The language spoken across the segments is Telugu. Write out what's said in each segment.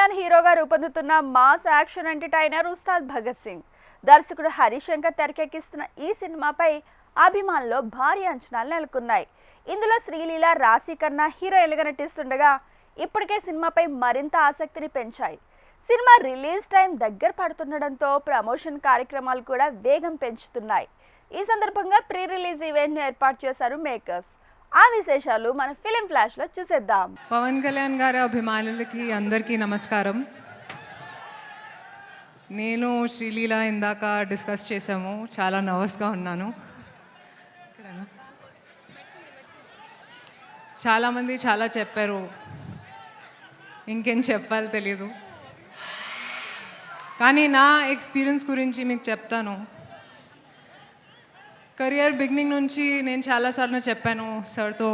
సల్మాన్ హీరోగా రూపొందుతున్న mass action entertainer Ustaad Bhagat Singh. దర్శకుడు హరీష్ శంకర్ తెరకెక్కిస్తున్న ఈ సినిమాపై అభిమానుల్లో భారీ అంచనాలు నెలకొన్నాయి. ఇందులో శ్రీలీల, రాశికన్నా హీరోయిన్లుగా నటిస్తుండగా ఇప్పటికే సినిమాపై మరింత ఆసక్తిని పెంచాయి. సినిమా రిలీజ్ టైం దగ్గర పడుతుండడంతో ప్రమోషన్ కార్యక్రమాలు కూడా వేగం పెంచుతున్నాయి. ఈ సందర్భంగా ప్రీ రిలీజ్ ఈవెంట్ను ఏర్పాటు చేశారు మేకర్స్. ఆ విశేషాలు మన ఫిలిం ఫ్లాష్లో చూసేద్దాం. పవన్ కళ్యాణ్ గారి అభిమానులకి అందరికీ నమస్కారం. నేను శ్రీలీల ఇందాక డిస్కస్ చేసాము. చాలా నర్వస్గా ఉన్నాను. చాలామంది చాలా చెప్పారు, ఇంకేం చెప్పాలో తెలీదు. కానీ నా ఎక్స్పీరియన్స్ గురించి మీకు చెప్తాను. కెరియర్ బిగినింగ్ నుంచి నేను చాలాసార్లు చెప్పాను సార్తో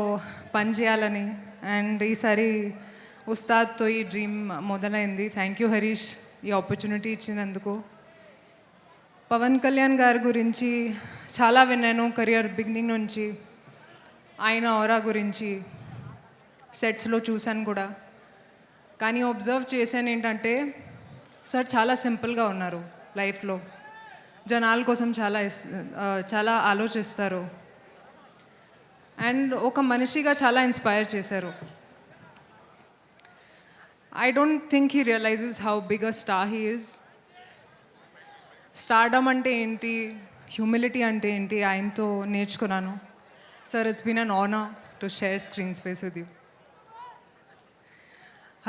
పని చేయాలని. అండ్ ఈసారి ఉస్తాద్తో ఈ డ్రీమ్ మొదలైంది. థ్యాంక్ యూ హరీష్, ఈ ఆపర్చునిటీ ఇచ్చినందుకు. పవన్ కళ్యాణ్ గారి గురించి చాలా విన్నాను కెరియర్ బిగినింగ్ నుంచి. ఆయన ఆరా గురించి సెట్స్లో చూశాను కూడా. కానీ అబ్జర్వ్ చేశాను ఏంటంటే సార్ చాలా సింపుల్గా ఉన్నారు లైఫ్లో. జనాల కోసం చాలా ఆలోచిస్తారు. అండ్ ఒక మనిషిగా చాలా ఇన్స్పైర్ చేశారు. I don't think he realises how big a star he is. Stardom అంటే ఏంటి, హ్యూమిలిటీ అంటే ఏంటి ఆయనతో నేర్చుకున్నాను. Sir, it's been an honour to share screen space with you.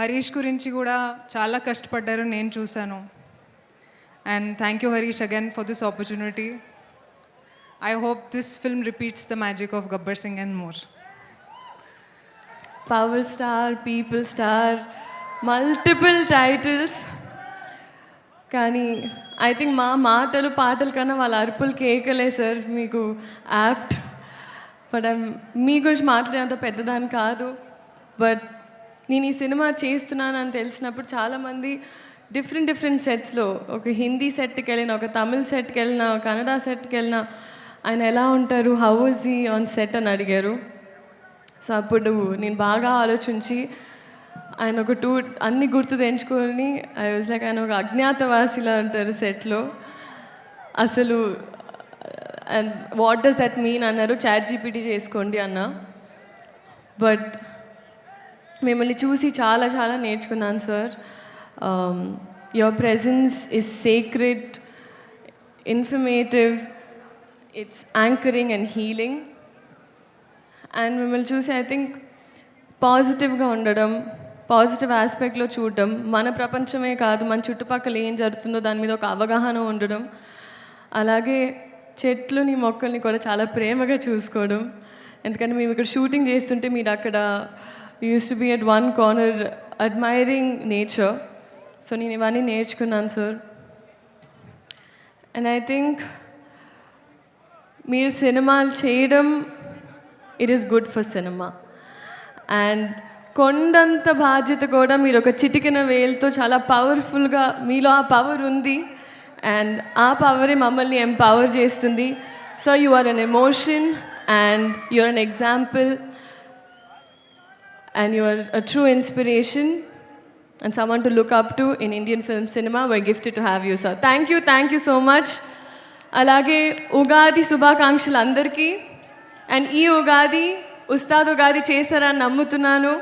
Harish గురించి కూడా చాలా కష్టపడ్డారు, నేను చూశాను. And thank you Harish again for this opportunity. I hope this film repeats the magic of Gabbar Singh and more. Power star, people star, multiple titles. కానీ ఐ థింక్ మా మాటలు పాటల కన్నా వాళ్ళ అరుపులు కేకలే సార్ మీకు యాప్ట్. బట్ మీ గురించి మాట్లాడేంత పెద్దదాన్ని కాదు. బట్ నేను ఈ సినిమా చేస్తున్నానని తెలిసినప్పుడు చాలామంది డిఫరెంట్ సెట్స్లో, ఒక హిందీ సెట్కి వెళ్ళిన, ఒక తమిళ్ సెట్కి వెళ్ళిన, కన్నడ సెట్కి వెళ్ళిన, ఆయన ఎలా ఉంటారు, how is he on set అని అడిగారు. సో అప్పుడు నేను బాగా ఆలోచించి ఆయన ఒక అన్ని గుర్తు తెంచుకొని ఐ వాజ్ లైక్, ఆయన ఒక అజ్ఞాతవాసిలా ఉంటారు సెట్లో. అసలు and what does that mean అన్నారు. ChatGPT చేసుకోండి అన్న. బట్ మిమ్మల్ని చూసి చాలా చాలా నేర్చుకున్నాను sir. Your presence is sacred, informative, it's anchoring and healing. And మిమ్మల్ని చూసి ఐ థింక్ పాజిటివ్గా ఉండడం, పాజిటివ్ ఆస్పెక్ట్లో చూడడం, మన ప్రపంచమే కాదు మన చుట్టుపక్కల ఏం జరుగుతుందో దాని మీద ఒక అవగాహన ఉండడం, అలాగే చెట్లుని మొక్కల్ని కూడా చాలా ప్రేమగా చూసుకోవడం. ఎందుకంటే మేము ఇక్కడ షూటింగ్ చేస్తుంటే మీరు అక్కడ use to be at one corner admiring nature. So నేను ఇవన్నీ నేర్చుకున్నాను సార్. అండ్ ఐ థింక్ మీరు సినిమాలు చేయడం, it is good for cinema. And కొండంత బాధ్యత కూడా మీరు ఒక చిటికిన వేలుతో చాలా పవర్ఫుల్గా, మీలో ఆ పవర్ ఉంది. అండ్ ఆ పవరే మమ్మల్ని ఎంపవర్ చేస్తుంది. So you are an emotion and you are an example and you are a true inspiration and someone to look up to in Indian film cinema. We're gifted to have you, sir. Thank you so much. Alage Ugadi Subhakankshalu andarki. And ee Ugadi Ustad Ugadi chestarani nammutunnanu.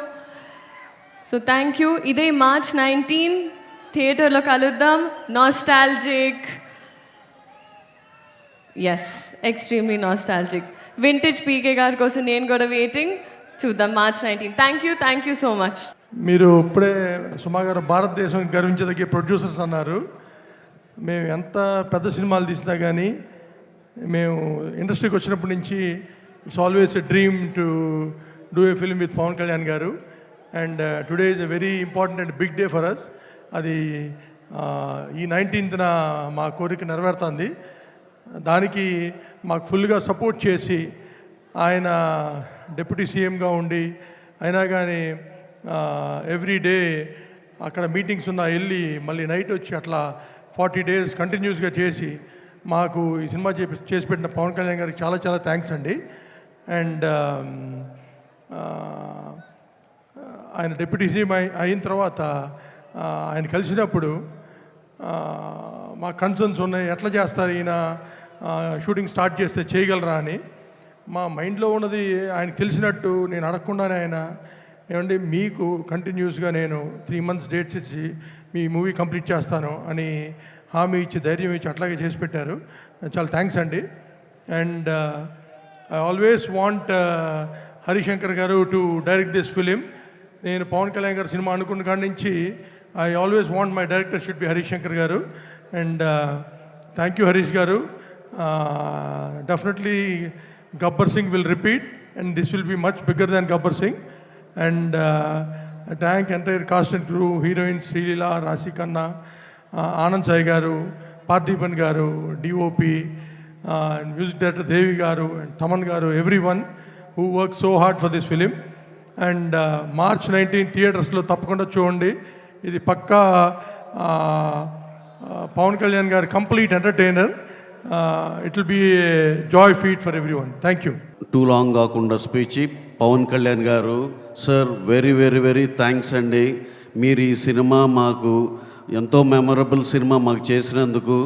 So thank you. Ide March 19 theater lo kaluddam. Nostalgic. Yes, extremely nostalgic. Vintage PK గారి కోసం నేను కూడా వెయిటింగ్. చూద్దాం March 19. Thank you so much. మీరు ఇప్పుడే సుమా గారు భారతదేశం గర్వించదగ్గ ప్రొడ్యూసర్స్ అన్నారు. మేము ఎంత పెద్ద సినిమాలు తీసినా కానీ మేము ఇండస్ట్రీకి వచ్చినప్పటి నుంచి it's always a dream to do a film with Pawan Kalyan garu. And today is a very important and big day for us. అది ఈ 19th మా కోరిక నెరవేరుతుంది. దానికి మాకు ఫుల్గా సపోర్ట్ చేసి ఆయన డిప్యూటీ సీఎంగా ఉండి అయినా కానీ ఎవ్రీ డే అక్కడ మీటింగ్స్ ఉన్నా వెళ్ళి మళ్ళీ నైట్ వచ్చి అట్లా 40 days కంటిన్యూస్గా చేసి మాకు ఈ సినిమా చేసి పెట్టిన పవన్ కళ్యాణ్ గారికి చాలా చాలా థ్యాంక్స్ అండి. అండ్ ఆయన డిప్యూటీ సీఎం అయిన తర్వాత ఆయన కలిసినప్పుడు మా కన్సర్న్స్ ఉన్నాయి, ఎట్లా చేస్తారు ఈయన షూటింగ్ స్టార్ట్ చేస్తే చేయగలరా అని. మా మైండ్లో ఉన్నది ఆయనకు తెలిసినట్టు నేను అడగకుండానే ఆయన ఏమండి మీకు కంటిన్యూస్గా నేను 3 months డేట్స్ ఇచ్చి మీ మూవీ కంప్లీట్ చేస్తాను అని హామీ ఇచ్చి ధైర్యం ఇచ్చి అట్లాగే చేసి పెట్టారు. చాలా థ్యాంక్స్ అండి. And I always want Harishankar గారు టు డైరెక్ట్ దిస్ ఫిలిం. నేను పవన్ కళ్యాణ్ గారు సినిమా అనుకున్న కాడి నుంచి I always want my director should be Harishankar గారు. అండ్ థ్యాంక్ యూ హరీష్ గారు. Definitely Gabbar Singh will repeat and this will be much bigger than Gabbar Singh. And thank entire cost and crew, heroines Sreeleela, రాశి ఖన్నా, ఆనంద్ సాయి గారు, పార్థిపన్ గారు, డిఓపి, మ్యూజిక్ డైరెక్టర్ దేవి గారు అండ్ తమన్ గారు, every one who work so hard for this film. And March 19 థియేటర్స్లో తప్పకుండా చూడండి. ఇది పక్కా Pawan Kalyan garu complete entertainer. It will be a joy feed for every one. Thank you. Too long కాకుండా speech Pawan Kalyan garu sir, very very very thanks అండి. మీరు ఈ సినిమా మాకు ఎంతో మెమరబుల్ సినిమా మాకు చేసినందుకు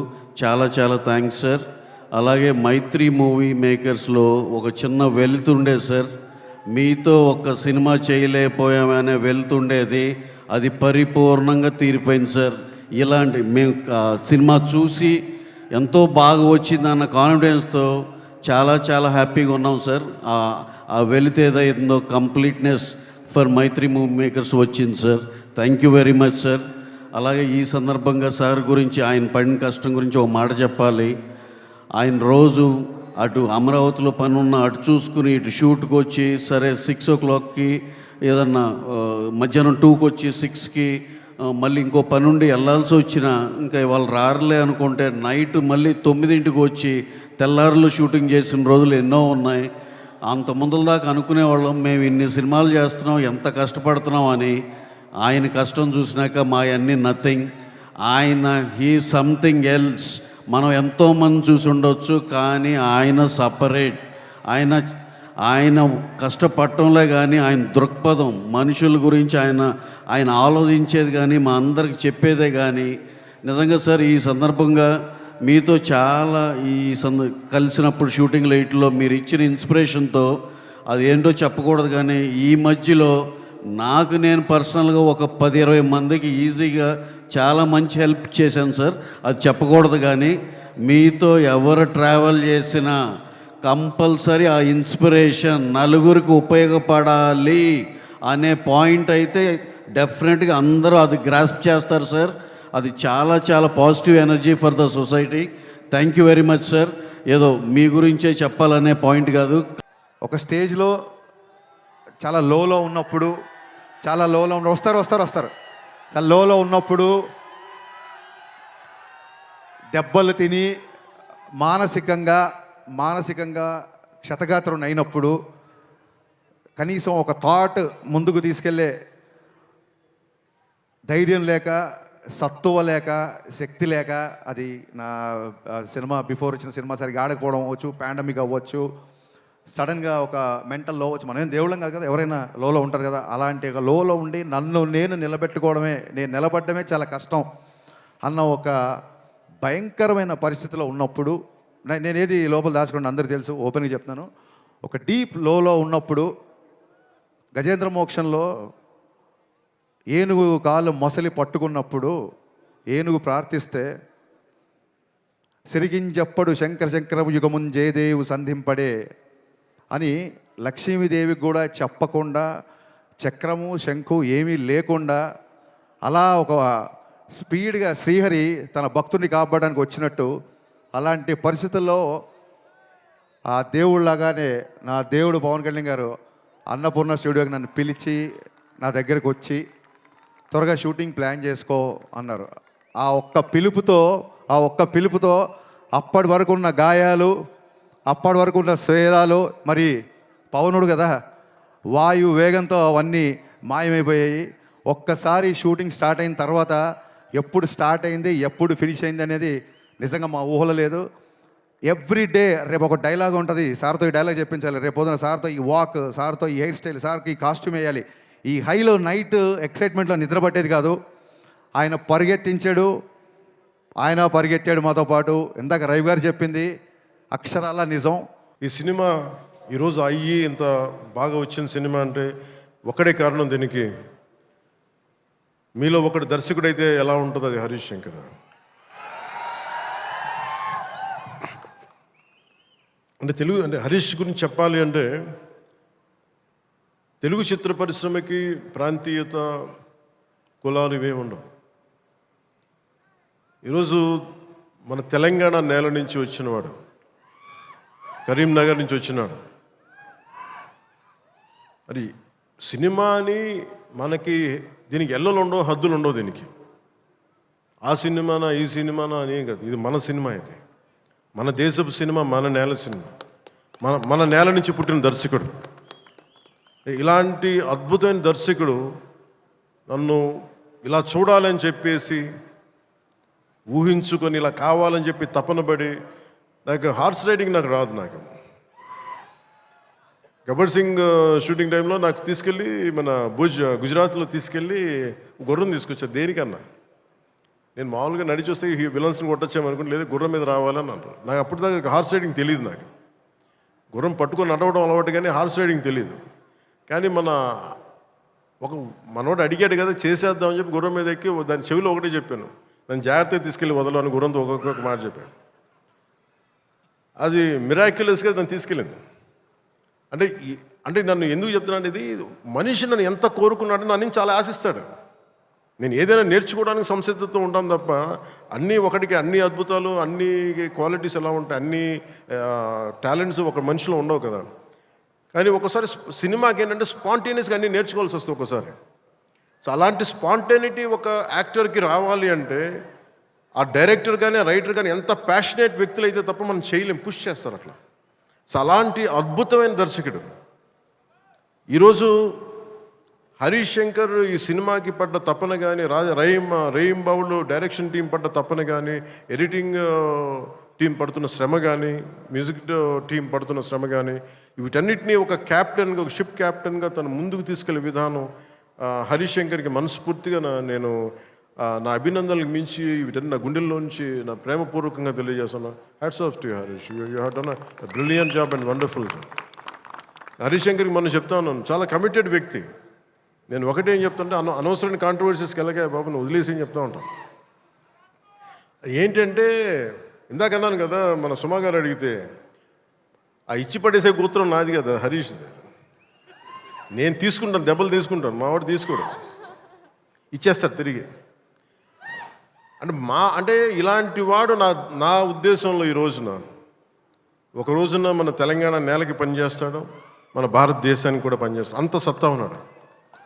చాలా చాలా థ్యాంక్స్ సార్. అలాగే మైత్రి మూవీ మేకర్స్లో ఒక చిన్న వెళ్తుండే సార్, మీతో ఒక సినిమా చేయలేకపోయామనే వెళ్తుండేది, అది పరిపూర్ణంగా తీరిపోయింది సార్. ఇలాంటి మేము సినిమా చూసి ఎంతో బాగా వచ్చిందన్న కాన్ఫిడెన్స్తో చాలా చాలా హ్యాపీగా ఉన్నాం సార్. ఆ వెలితే ఏదైందో completeness for Mythri movie makers వచ్చింది sir. Thank you very much sir. అలాగే ఈ సందర్భంగా సార్ గురించి, ఆయన పడిన కష్టం గురించి ఒక మాట చెప్పాలి. ఆయన రోజు అటు అమరావతిలో పని ఉన్న అటు చూసుకుని ఇటు షూట్కి వచ్చి, సరే 6 o'clockకి ఏదన్నా మధ్యాహ్నం 2కి వచ్చి 6కి మళ్ళీ ఇంకో పని ఉండి వెళ్ళాల్సి వచ్చిన, ఇంకా ఇవాళ రారులే అనుకుంటే నైట్ మళ్ళీ 9ంటికి వచ్చి తెల్లారులు షూటింగ్ చేసిన రోజులు ఎన్నో ఉన్నాయి. అంత ముందల దాకా అనుకునేవాళ్ళం మేము ఇన్ని సినిమాలు చేస్తున్నాం, ఎంత కష్టపడుతున్నాం అని. ఆయన కష్టం చూసినాక మా అన్నీ నథింగ్. ఆయన హీ సంథింగ్ ఎల్స్. మనం ఎంతోమంది చూసి ఉండొచ్చు, కానీ ఆయన సపరేట్. ఆయన కష్టపడటంలే కానీ ఆయన దృక్పథం, మనుషుల గురించి ఆయన ఆలోచించేది కానీ మా అందరికి చెప్పేదే కానీ. నిజంగా సార్, ఈ సందర్భంగా మీతో చాలా కలిసినప్పుడు షూటింగ్ లైట్లో మీరు ఇచ్చిన ఇన్స్పిరేషన్తో, అది ఏంటో చెప్పకూడదు కానీ ఈ మధ్యలో నాకు నేను పర్సనల్గా ఒక 10-20 మందికి ఈజీగా చాలా మంచి హెల్ప్ చేశాను సార్. అది చెప్పకూడదు కానీ మీతో ఎవరు ట్రావెల్ చేసినా కంపల్సరీ ఆ ఇన్స్పిరేషన్ నలుగురికి ఉపయోగపడాలి అనే పాయింట్ అయితే డెఫినెట్గా అందరూ అది గ్రాస్ప్ చేస్తారు సార్. అది చాలా చాలా positive energy for the society. Thank you very much sir. ఏదో మీ గురించే చెప్పాలనే పాయింట్ కాదు. ఒక స్టేజ్లో చాలా లోలో ఉన్నప్పుడు, వస్తారు చాలా లోలో ఉన్నప్పుడు దెబ్బలు తిని మానసికంగా క్షతగాత్రం అయినప్పుడు కనీసం ఒక థాట్ ముందుకు తీసుకెళ్ళే ధైర్యం లేక, సత్తువ లేక, శక్తి లేక, అది నా సినిమా బిఫోర్ వచ్చిన సినిమా సరిగా ఆడకపోవడం అవ్వచ్చు, పాండమిక్ అవ్వచ్చు, సడన్గా ఒక మెంటల్ లో అవ్వచ్చు. మనం దేవుళ్ళం కాదు కదా, ఎవరైనా లోలో ఉంటారు కదా. అలాంటి ఒక లోలో ఉండి నన్ను నేను నిలబడమే చాలా కష్టం అన్న ఒక భయంకరమైన పరిస్థితిలో ఉన్నప్పుడు, నేనేది లోపల దాచుకోండి అందరికీ తెలుసు, ఓపెన్గా చెప్తున్నాను. ఒక డీప్ లోలో ఉన్నప్పుడు గజేంద్ర మోక్షంలో ఏనుగు కాలు మొసలి పట్టుకున్నప్పుడు ఏనుగు ప్రార్థిస్తే సిరిగింజప్పుడు శంకరవు యుగమున్ జయదేవు సంధింపడే అని లక్ష్మీదేవికి కూడా చెప్పకుండా, చక్రము శంఖు ఏమీ లేకుండా అలా ఒక స్పీడ్గా శ్రీహరి తన భక్తుడిని కాపాడడానికి వచ్చినట్టు, అలాంటి పరిస్థితుల్లో ఆ దేవుళ్ళలాగానే నా దేవుడు పవన్ కళ్యాణ్ గారు అన్నపూర్ణ స్టూడియోకి నన్ను పిలిచి నా దగ్గరకు వచ్చి త్వరగా షూటింగ్ ప్లాన్ చేసుకో అన్నారు. ఆ ఒక్క పిలుపుతో అప్పటి వరకు ఉన్న గాయాలు, అప్పటి వరకు ఉన్న స్వేదాలు, మరి పవనుడు కదా, వాయు వేగంతో అవన్నీ మాయమైపోయాయి. ఒక్కసారి షూటింగ్ స్టార్ట్ అయిన తర్వాత ఎప్పుడు స్టార్ట్ అయింది, ఎప్పుడు ఫినిష్ అయింది అనేది నిజంగా మా ఊహలో లేదు. ఎవ్రీ డే రేపు ఒక డైలాగ్ ఉంటుంది, సార్తో ఈ డైలాగ్ చెప్పించాలి, రేపు పొద్దున సార్తో ఈ వాక్, సార్తో ఈ హెయిర్ స్టైల్, సార్కి ఈ కాస్ట్యూమ్ వేయాలి. ఈ హైలో నైట్ ఎక్సైట్మెంట్లో నిద్ర పట్టేది కాదు. ఆయన పరిగెత్తించాడు, ఆయన పరిగెత్తాడు మాతో పాటు. ఇందాక రవి గారు చెప్పింది అక్షరాల నిజం. ఈ సినిమా ఈరోజు అయ్యి ఇంత బాగా వచ్చిన సినిమా అంటే ఒకడే కారణం దీనికి. మీలో ఒకటి దర్శకుడైతే ఎలా ఉంటుంది అది హరీష్ శంకర్. అంటే తెలుగు అంటే హరీష్ గురించి చెప్పాలి అంటే తెలుగు చిత్ర పరిశ్రమకి ప్రాంతీయత కులాలు ఇవేమి ఉండవు. ఈరోజు మన తెలంగాణ నేల నుంచి వచ్చినవాడు, కరీంనగర్ నుంచి వచ్చినాడు. అది సినిమాని మనకి దీనికి ఎల్లలు ఉండవు, హద్దులు ఉండవు. దీనికి ఆ సినిమానా ఈ సినిమానా అని కాదు, ఇది మన సినిమా. ఇది మన దేశపు సినిమా, మన నేల సినిమా, మన నేల నుంచి పుట్టిన దర్శకుడు. ఇలాంటి అద్భుతమైన దర్శకుడు నన్ను ఇలా చూడాలని చెప్పేసి ఊహించుకొని ఇలా కావాలని చెప్పి తపన పడి, నాకు హార్స్ రైడింగ్ నాకు రాదు. నాకు గబ్బర్ సింగ్ షూటింగ్ టైంలో నాకు తీసుకెళ్ళి మన గుజరాత్లో తీసుకెళ్ళి గుర్రం తీసుకొచ్చారు. దేనికన్నా నేను మామూలుగా నడిచి వస్తే ఈ విలన్స్ని కొట్టొచ్చామనుకుంటే, లేదు గుర్రం మీద రావాలని అంటారు. నాకు అప్పటిదాకా హార్స్ రైడింగ్ తెలియదు. నాకు గుర్రం పట్టుకొని నడవడం అలవాటు, కానీ హార్స్ రైడింగ్ తెలియదు. కానీ మనోడు అడిగాడు కదా, చేసేద్దామని చెప్పి గుర్రం మీద ఎక్కి దాని చెవిలో ఒకటే చెప్పాను, నన్ను జాగ్రత్తగా తీసుకెళ్ళి వదలని గుర్రంతో ఒక్కొక్క మాట చెప్పాను. అది మిరాక్యులస్గా నన్ను తీసుకెళ్ళింది. అంటే నన్ను ఎందుకు చెప్తున్నాను, ఇది మనిషి నన్ను ఎంత కోరుకున్నాడో నన్ను నుంచి చాలా ఆశిస్తాడు. నేను ఏదైనా నేర్చుకోవడానికి సంసిద్ధతతో ఉంటాను తప్ప అన్నీ ఒకటికి అన్ని అద్భుతాలు, అన్ని క్వాలిటీస్ ఎలా ఉంటాయి, అన్ని టాలెంట్స్ ఒక మనిషిలో ఉండవు కదా. కానీ ఒకసారి సినిమాకి ఏంటంటే స్పాంటేనియస్గా అన్నీ నేర్చుకోవాల్సి వస్తుంది ఒకసారి. సో అలాంటి స్పాంటేనిటీ ఒక యాక్టర్కి రావాలి అంటే ఆ డైరెక్టర్ కానీ ఆ రైటర్ కానీ ఎంత ప్యాషనేట్ వ్యక్తులు అయితే తప్ప మనం చేయలేం, పుష్ చేస్తారు అట్లా. సో అలాంటి అద్భుతమైన దర్శకుడు ఈరోజు హరీష్ శంకర్ ఈ సినిమాకి పడ్డ తపన కానీ, రహీం బాబులు డైరెక్షన్ టీం పడ్డ తపన కానీ, ఎడిటింగ్ టీం పడుతున్న శ్రమ కానీ, మ్యూజిక్ టీం పడుతున్న శ్రమ కానీ, వీటన్నిటినీ ఒక క్యాప్టెన్గా, ఒక షిప్ క్యాప్టెన్గా తను ముందుకు తీసుకెళ్లే విధానం హరీష్ శంకర్కి మనస్ఫూర్తిగా నేను నా అభినందనలకు మించి వీటన్ని నా గుండెల్లోంచి నా ప్రేమపూర్వకంగా తెలియజేస్తాను. Hats off to Harish, you have done a brilliant job and wonderful job. Harish శంకర్కి మనం చెప్తా ఉన్నాను, చాలా కమిటెడ్ వ్యక్తి. నేను ఒకటేం చెప్తుంటే అనవసరమైన కాంట్రవర్సీస్కి వెళ్ళగా బాబు నువ్వు వదిలేసి అని చెప్తా ఉంటాను. ఏంటంటే ఇందాక అన్నాను కదా, మన సుమా గారు అడిగితే ఆ ఇచ్చి పడేసే కూతురం నాది కదా హరీష్ది. నేను తీసుకుంటాను, దెబ్బలు తీసుకుంటాను, మా వాడు తీసుకోడు, ఇచ్చేస్తాడు తిరిగి. అంటే ఇలాంటి వాడు నా ఉద్దేశంలో ఈ రోజున ఒక రోజున మన తెలంగాణ నేలకి పనిచేస్తాడు, మన భారతదేశానికి కూడా పనిచేస్తాడు. అంత సత్తా ఉన్నాడు.